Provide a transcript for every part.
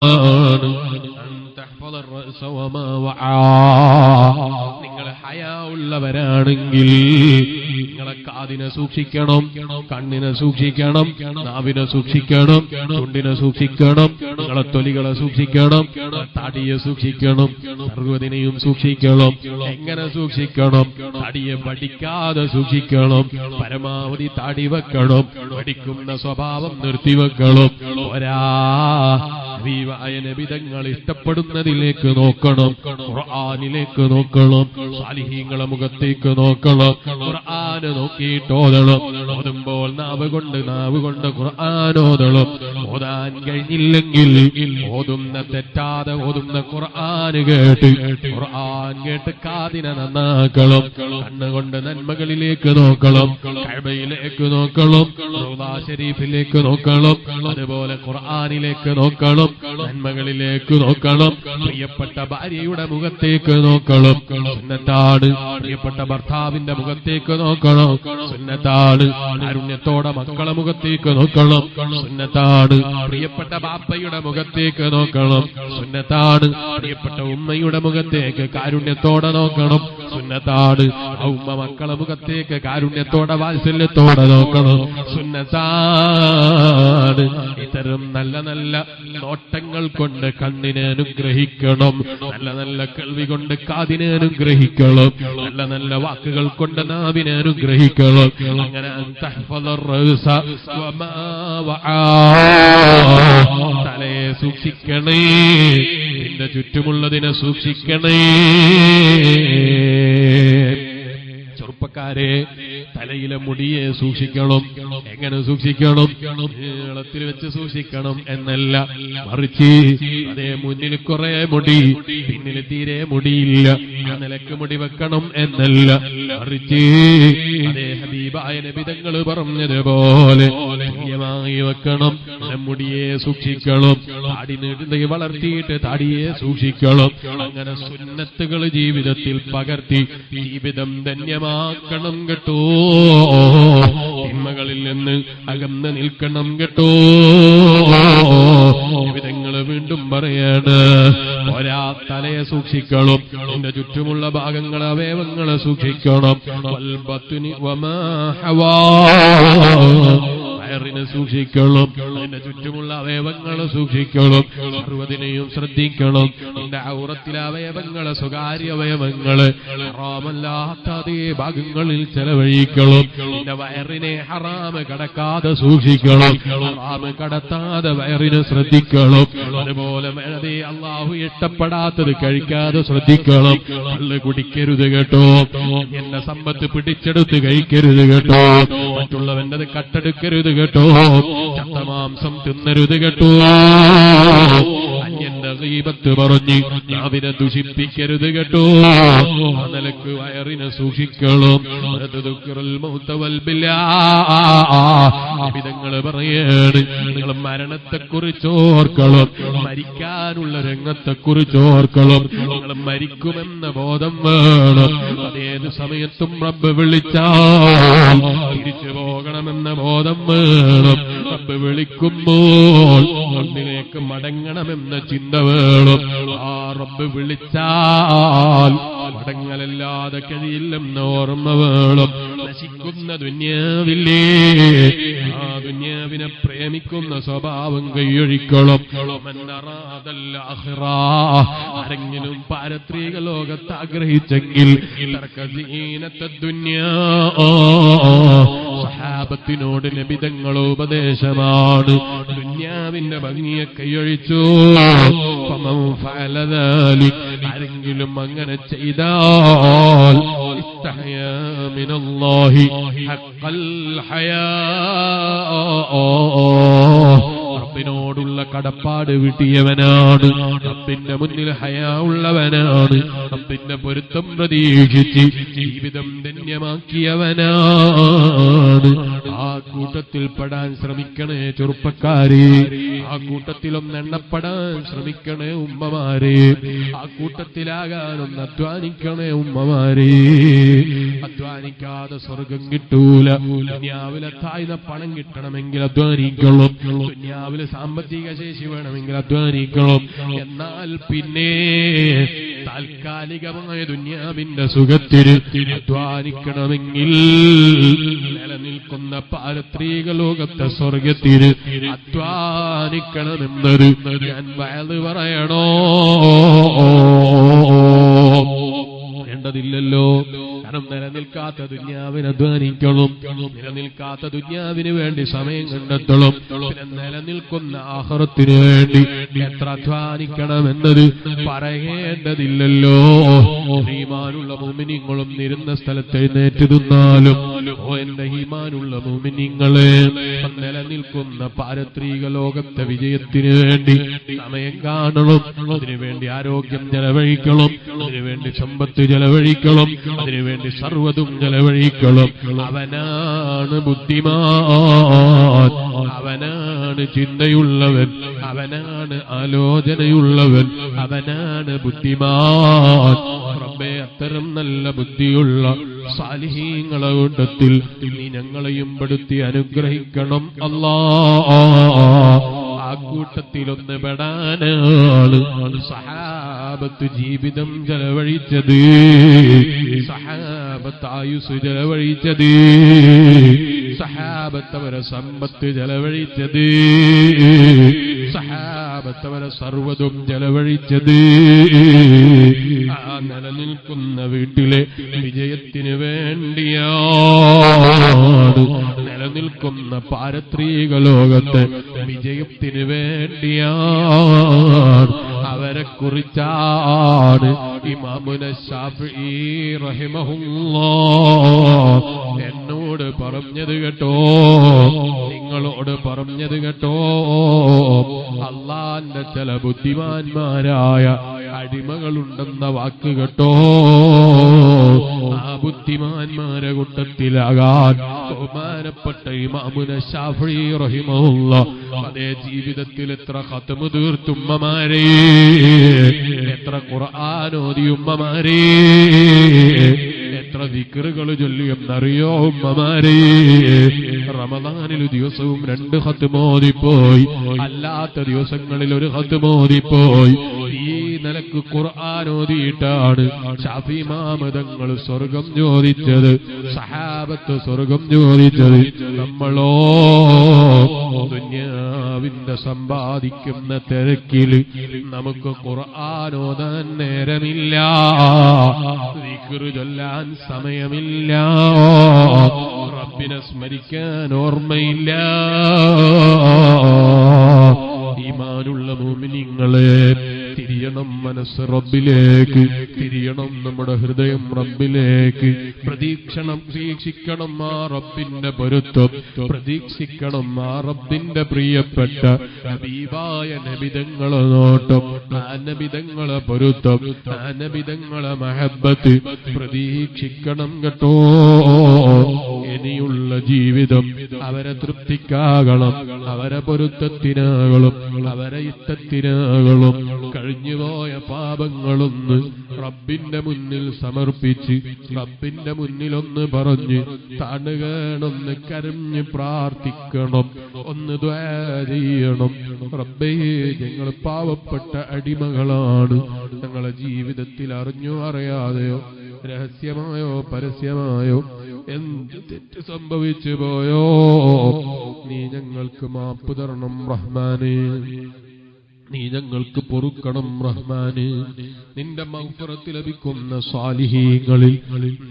നിങ്ങൾ ഹയാ ഉള്ളവരാണെങ്കിൽ നിങ്ങളെ കാതിനെ സൂക്ഷിക്കണം, കണ്ണിനെ സൂക്ഷിക്കണം, നാവിനെ സൂക്ഷിക്കണം, ചുണ്ടിനെ സൂക്ഷിക്കണം, നിങ്ങളെ തൊലികളെ സൂക്ഷിക്കണം, തടിയെ സൂക്ഷിക്കണം, സർവ്വതിനെയും സൂക്ഷിക്കണം. എങ്ങനെ സൂക്ഷിക്കണം? തടിയെ വടിക്കാതെ സൂക്ഷിക്കണം. പരമാവധി താടി വെക്കണം, വടിക്കുന്ന സ്വഭാവം നിർത്തിവെക്കണം. നബിതങ്ങൾ ഇഷ്ടപ്പെടുന്നതിലേക്ക് നോക്കണം, ഖുർആനിലേക്ക് നോക്കണം, സാലിഹീങ്ങളെ മുഖത്തേക്ക് നോക്കണം, ഖുർആന് നോക്കിയിട്ട് ഓതണം. ഓതുമ്പോൾ നാവ് കൊണ്ട് ഖുർആൻ ഓതണം. ഓതാൻ കഴിഞ്ഞില്ലെങ്കിൽ ഓതുന്ന തെറ്റാതെ ഓതുന്ന ഖുർആൻ കേട്ട് കാതിനെ നന്നാക്കണം. കണ്ണുകൊണ്ട് നന്മകളിലേക്ക് നോക്കണം, കഅബയിലേക്ക് നോക്കണം, റൗളാ ശരീഫിലേക്ക് നോക്കണം, അതുപോലെ ഖുർആനിലേക്ക് നോക്കണം, നന്മകളിലേക്ക് നോക്കണം. പ്രിയപ്പെട്ട ഭാര്യയുടെ മുഖത്തേക്ക് നോക്കണം, സുന്നത്താണ്. പ്രിയപ്പെട്ട ഭർത്താവിന്റെ മുഖത്തേക്ക് നോക്കണം, സുന്നത്താണ്. കാരുണ്യത്തോടെ മക്കളെ മുഖത്തേക്ക് നോക്കണം, സുന്നത്താണ്. പ്രിയപ്പെട്ട ബാപ്പയുടെ മുഖത്തേക്ക് നോക്കണം, സുന്നത്താണ്. പ്രിയപ്പെട്ട ഉമ്മയുടെ മുഖത്തേക്ക് കാരുണ്യത്തോടെ നോക്കണം, സുന്നത്താണ്. ആ ഉമ്മ മക്കളെ മുഖത്തേക്ക് കാരുണ്യത്തോടെ വാത്സല്യത്തോടെ നോക്കണം, സുന്നത്താണ്. ഇത്തരം നല്ല നല്ല നോട്ടങ്ങൾ കൊണ്ട് കണ്ണിനെ അനുഗ്രഹിക്കണം, നല്ല നല്ല കേൾവി കൊണ്ട് കാതിനെ അനുഗ്രഹിക്കണം, നല്ല നല്ല വാക്കുകൾ കൊണ്ട് നാവിനെ അനുഗ്രഹിക്കണം. അങ്ങനെ തലയെ സൂക്ഷിക്കണേ, നിന്റെ ചുറ്റുമുള്ളതിനെ സൂക്ഷിക്കണേ. ചെറുപ്പക്കാരെ, തലയിലെ മുടിയെ സൂക്ഷിക്കണം. എങ്ങനെ സൂക്ഷിക്കണം? നീളത്തിൽ വെച്ച് സൂക്ഷിക്കണം എന്നല്ല, മറിച്ച് അതേ മുന്നിൽ കുറെ മുടി, പിന്നിൽ തീരെ മുടിയില്ല, ആ നിലക്ക് മുടി വെക്കണം എന്നല്ല, മറിച്ച് അതേ ഹബീബായ നബിതങ്ങൾ പറഞ്ഞതുപോലെ തുല്യമായി വെക്കണം. മുടിയെ സൂക്ഷിക്കണം, താടി നീട്ടി വളർത്തിയിട്ട് താടിയെ സൂക്ഷിക്കണം. അങ്ങനെ സുന്നത്തുകൾ ജീവിതത്തിൽ പകർത്തി ജീവിതം ധന്യമാക്കണം കേട്ടോ. തിന്മകളിൽ നിന്ന് അകന്ന് നിൽക്കണം കേട്ടോ. വിധങ്ങള് വീണ്ടും പറയാണ്, ഒരാ തലയെ സൂക്ഷിക്കണം, എന്റെ ചുറ്റുമുള്ള ഭാഗങ്ങളെ അവയവങ്ങളെ സൂക്ഷിക്കണം. വയറിനെ സൂക്ഷിക്കണം, അതിന്റെ ചുറ്റുമുള്ള അവയവങ്ങളെ സൂക്ഷിക്കണം, സർവ്വതിനെയും ശ്രദ്ധിക്കണം. എന്റെ ഔറത്തിലെ അവയവങ്ങളെ, സ്വകാര്യ അവയവങ്ങള് ഹറാമല്ലാത്ത അതേ ഭാഗങ്ങളിൽ ചെലവഴിക്കണം. എന്റെ വയറിനെ ഹറാമ് കടക്കാതെ സൂക്ഷിക്കണം, ഹറാമ് കടത്താതെ വയറിനെ ശ്രദ്ധിക്കണം. അതുപോലെ വെറുതെ അള്ളാഹു ഇഷ്ടപ്പെടാത്തത് കഴിക്കാതെ ശ്രദ്ധിക്കണം. കള്ള് കുടിക്കരുത് കേട്ടോ, എന്റെ സമ്പത്ത് പിടിച്ചെടുത്ത് കഴിക്കരുത് കേട്ടോ, മറ്റുള്ളവൻ്റെത് കട്ടെടുക്കരുത് കേട്ടോ, ചത്തമാംസം തിന്നരുത് കേട്ടോ, അന്യന്റെ ഗീബത്ത് പറഞ്ഞ് നാവിനെ ദുഷിപ്പിക്കരുത് കേട്ടോ. ആ നിലക്ക് വയറിനെ സൂക്ഷിക്കണം. വിധങ്ങള് പറയാണ്, നിങ്ങൾ മരണത്തെക്കുറിച്ച് ഓർക്കണം, മരിക്കാനുള്ള രംഗത്തെക്കുറിച്ച് ഓർക്കണം. നിങ്ങൾ മരിക്കുമെന്ന ബോധം വേണം. അതേത് സമയത്തും റബ്ബ് വിളിച്ചാൽ തിരിച്ചു പോകണമെന്ന ബോധം വേണം. റബ്ബ് വിളിക്കുമ്പോൾ ഒന്നിലേക്ക് മടങ്ങണമെന്ന ചിന്ത വേണം. ആ റബ്ബ് വിളിച്ചാൽ മടങ്ങലല്ലാതെ കഴിയില്ലെന്ന ഓർമ്മ വേണം. നശിക്കുന്ന ദുന്യാവില്ലേ, ആ ദുന്യാവിനെ പ്രേമിക്കുന്ന സ്വഭാവം കൈയൊഴിക്കണം. ആരെങ്കിലും പാരത്രിക ലോകത്ത് ആഗ്രഹിച്ചെങ്കിൽ സഹാബത്തിനോട് നബിതങ്ങളോ ഉപദേശമാണ്, ദുന്യാവിന്റെ ഭംഗിയെ കൈയൊഴിച്ചു. ആരെങ്കിലും അങ്ങനെ ചെയ്താൽ മിനല്ലാഹി ഹഖൽ ഹയാ, റബ്ബിനോടുള്ള കടപ്പാട് വീട്ടിയവനാണ്, റബ്ബിന്റെ മുന്നിൽ ഹയാ ഉള്ളവനാണ്, റബ്ബിന്റെ പൊരുത്തം പ്രതീക്ഷിച്ച് ജീവിതം ധന്യമാക്കിയവനാണ്. ആ കൂട്ടത്തിൽ പെടാൻ ശ്രമിക്കണേ ചെറുപ്പക്കാരെ, ആ കൂട്ടത്തിലൊന്നെണ്ണപ്പെടാൻ ശ്രമിക്കണേ ഉമ്മമാരെ, ആ കൂട്ടത്തിലാകാനൊന്ന് അധ്വാനിക്കണേ ഉമ്മമാരെ. അധ്വാനിക്കാതെ സ്വർഗം കിട്ടൂല. ദുനിയാവിലെ താഴ്ന്ന പണം കിട്ടണമെങ്കിൽ അധ്വാനിക്കണം. ദുനിയാവിലെ സാമ്പത്തിക ശേഷി വേണമെങ്കിൽ അധ്വാനിക്കണം. എന്നാൽ പിന്നെ താൽക്കാലികമായ ദുനിയാവിന്റെ സുഖത്തിന് അധ്വാനിക്കണമെങ്കിൽ നിലനിൽക്കുന്ന പാരത്രിക ലോകത്തെ സ്വർഗത്തിന് അധ്വാനിക്കണമെന്നത് ഞാൻ വയത് പറയണോ? വേണ്ടതില്ലല്ലോ. കാരണം നിലനിൽക്കാത്ത ദുനിയാവിന് അധ്വാനിക്കണം, നിലനിൽക്കാത്ത ദുനിയാവിന് വേണ്ടി സമയം കണ്ടെത്തണം. പിന്നെ നിലനിൽക്കുന്ന ആഖിറത്തിന് വേണ്ടി എത്ര അധ്വാനിക്കണമെന്നത് പറയേണ്ടതില്ലല്ലോ. ഈമാനുള്ള മുഅ്മിനീങ്ങളും ഇരുന്ന സ്ഥലത്ത് എഴുന്നേറ്റ് നിന്നാലും ഓ എന്റെ ഈമാനുള്ള മുഅ്മിനീങ്ങളെ, നിലനിൽക്കുന്ന പാരത്രിക ലോകത്തെ വിജയത്തിന് വേണ്ടി സമയം കാണണം. അതിനുവേണ്ടി ആരോഗ്യം ചെലവഴിക്കണം, അതിനുവേണ്ടി സമ്പത്ത് ചെലവഴിക്കണം, അതിനുവേണ്ടി സർവ്വതും ചെലവഴിക്കണം. അവനാണ് ബുദ്ധിമാൻ, അവനാണ് ചിന്തയുള്ളവൻ, അവനാണ് ആലോചനയുള്ളവൻ, അവനാണ് ബുദ്ധിമാൻ. റബ്ബേ, അത്തരം നല്ല ബുദ്ധിയുള്ള സാലിഹീങ്ങളെ കൂട്ടത്തിൽ നീ ഞങ്ങളെയും പെടുത്തി അനുഗ്രഹിക്കണം അല്ലാഹ്. ആ കൂട്ടത്തിലൊന്ന് പെടാനാണ് സഹാബത്ത് ജീവിതം ചെലവഴിച്ചത്, സഹാബത്ത് ആയുസ് ചെലവഴിച്ചത്, സഹാബത്ത് അവരെ സമ്പത്ത് ചെലവഴിച്ചത്, സഹാബത്ത് അവരെ സർവ്വതും ചെലവഴിച്ചത്. ആ നിലനിൽക്കുന്ന വീട്ടിലെ വിജയത്തിന് വേണ്ടിയാണ്, നിലനിൽക്കുന്ന പാരത്രിക ലോകത്തെ വിജയത്തിന് വേണ്ടിയാണ്. അവരെ കുറിച്ചാണ് ഇമാമുന ശാഫിഈ റഹിമഹുല്ലാഹ് എന്നോട് പറഞ്ഞത് കേട്ടോ, നിങ്ങളോട് പറഞ്ഞത് കേട്ടോ. അള്ളാന്റെ ചില ബുദ്ധിമാന്മാരായ അടിമകളുണ്ടെന്ന വാക്ക് കേട്ടോ. ആ ബുദ്ധിമാന്മാരെ കൂട്ടത്തിലാകാൻ ബഹുമാനപ്പെട്ട ഇമാമുന ശാഫിഈ റഹിമഹുല്ലാഹ് അതേ ജീവിതത്തിൽ എത്ര ഖത്മ് തീർത്തുമ്മമാരെ, എത്ര ഖുർആൻ ഓതി ഉമ്മമാരെ, എത്ര ദിക്റുകൾ ചൊല്ലിയെന്നറിയോ ഉമ്മമാരെ. റമദാനിൽ ദിവസവും 2 ഖത്മ് ഓതിപ്പോയി, അല്ലാത്ത ദിവസങ്ങളിൽ 1 ഖത്മ് ഓതിപ്പോയി. ഈ നിലക്ക് ഖുർആൻ ഓതിയിട്ടാണ് ശാഫി ഇമാം തങ്ങൾ സ്വർഗം ചോദിച്ചത്, സഹാബത്ത് സ്വർഗം ചോദിച്ചത്. നമ്മളോ ദുനിയാവിന്റെ സമ്പാദിക്കുന്ന തിരക്കിൽ നമുക്ക് ഖുർആൻ ഓതാൻ നേരമില്ല, ദിക്ർ ചൊല്ലാൻ സമയമില്ല, റബ്ബിനെ സ്മരിക്കാൻ ഓർമ്മയില്ല. ഈമാനുള്ള മുഅ്മിനീങ്ങളെ, തിരിയണം മനസ്സ് റബ്ബിലേക്ക്, തിരിയണം നമ്മുടെ ഹൃദയം റബ്ബിലേക്ക്. പ്രതീക്ഷിക്കണം ആ റബ്ബിന്റെ പൊരുത്തം, പ്രതീക്ഷിക്കണം ആ റബ്ബിന്റെ പ്രിയപ്പെട്ട ഹബീബായ നബിതങ്ങളെ നോട്ടം, ആ നബിതങ്ങളെ പൊരുത്തം, ആ നബിതങ്ങളെ മഹബ്ബത്ത് പ്രതീക്ഷിക്കണം കേട്ടോ. ഇനിയുള്ള ജീവിതം അവരെ തൃപ്തിക്കാകണം, അവരെ പൊരുത്തത്തിനാകണം, അവരെ ഇഷ്ടത്തിനാകണം. കഴിഞ്ഞുപോയ പാപങ്ങളൊന്ന് റബ്ബിന്റെ മുന്നിൽ സമർപ്പിച്ച്, റബ്ബിന്റെ മുന്നിലൊന്ന് പറഞ്ഞ് താണുകേണൊന്ന് കരഞ്ഞ് പ്രാർത്ഥിക്കണം, ഒന്ന് ദുആ ചെയ്യണം. റബ്ബേ, ഞങ്ങൾ പാവപ്പെട്ട അടിമകളാണ്, ഞങ്ങളെ ജീവിതത്തിൽ അറിഞ്ഞോ അറിയാതെയോ രഹസ്യമായോ പരസ്യമായോ എന്ത് തെറ്റ് സംഭവിച്ചു പോയോ, നീ ഞങ്ങൾക്ക് മാപ്പ് തരണം റഹ്മാനേ, നീ ഞങ്ങൾക്ക് പൊറുക്കണം റഹ്മാനേ. നിന്റെ മഗ്ഫിറത്ത് ലഭിക്കുന്ന സാലിഹീങ്ങളിൽ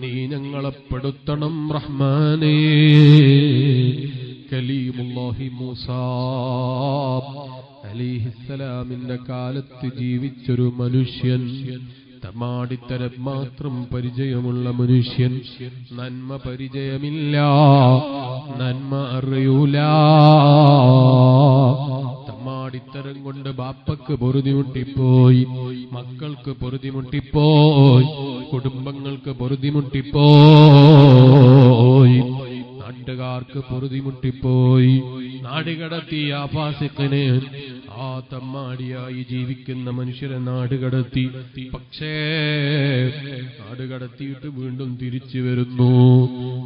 നീ ഞങ്ങളെ പെടുത്തണം റഹ്മാനേ. കലീമുല്ലാഹി മൂസാ അലൈഹിസ്സലാമിന്റെ കാലത്ത് ജീവിച്ചൊരു മനുഷ്യൻ, തമാടിത്തരം മാത്രം പരിചയമുള്ള മനുഷ്യൻ, നന്മ പരിചയമില്ല, നന്മ അറിയൂല. തമാടിത്തരം കൊണ്ട് ബാപ്പക്ക് പൊറുതിമുട്ടിപ്പോയി, മക്കൾക്ക് പൊറുതിമുട്ടിപ്പോയി, കുടുംബങ്ങൾക്ക് പൊറുതിമുട്ടിപ്പോയി, നാട്ടുകാർക്ക് പൊറുതിമുട്ടിപ്പോയി. നാടുകടത്തി ആ ഫാസിഖിനെ, ആ തമ്മാടിയായി ജീവിക്കുന്ന മനുഷ്യരെ നാടുകടത്തി. പക്ഷേ നാടുകടത്തിയിട്ട് വീണ്ടും തിരിച്ചു വരുന്നു.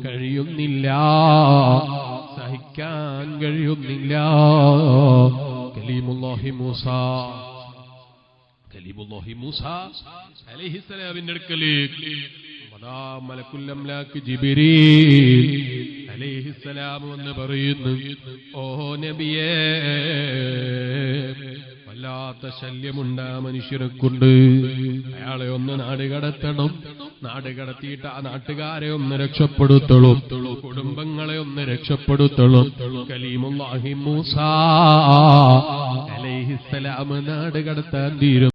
കഴിയുന്നില്ല, സഹിക്കാൻ കഴിയുന്നില്ല. കലീമുല്ലാഹി മൂസ അലൈഹിസ്സലാമിന്റെ അടുക്കലേക്ക് മലക്കുൽ അംലാക്ക് ജിബ്രീൽ അലൈഹിസ്സലാം എന്ന് പറയുന്നു, ഓ നബിയേ, വല്ലാത്ത ശല്യമുണ്ട് ആ മനുഷ്യനെ കൊണ്ട്. അയാളെ ഒന്ന് നാട് കടത്തണം. നാട് കടത്തിയിട്ട് ആ നാട്ടുകാരെ ഒന്ന് രക്ഷപ്പെടുത്തണം, കുടുംബങ്ങളെ ഒന്ന് രക്ഷപ്പെടുത്തണം. കലീമുല്ലാഹി മൂസ അലൈഹിസ്സലാം നാട് കടത്താൻ തീരും.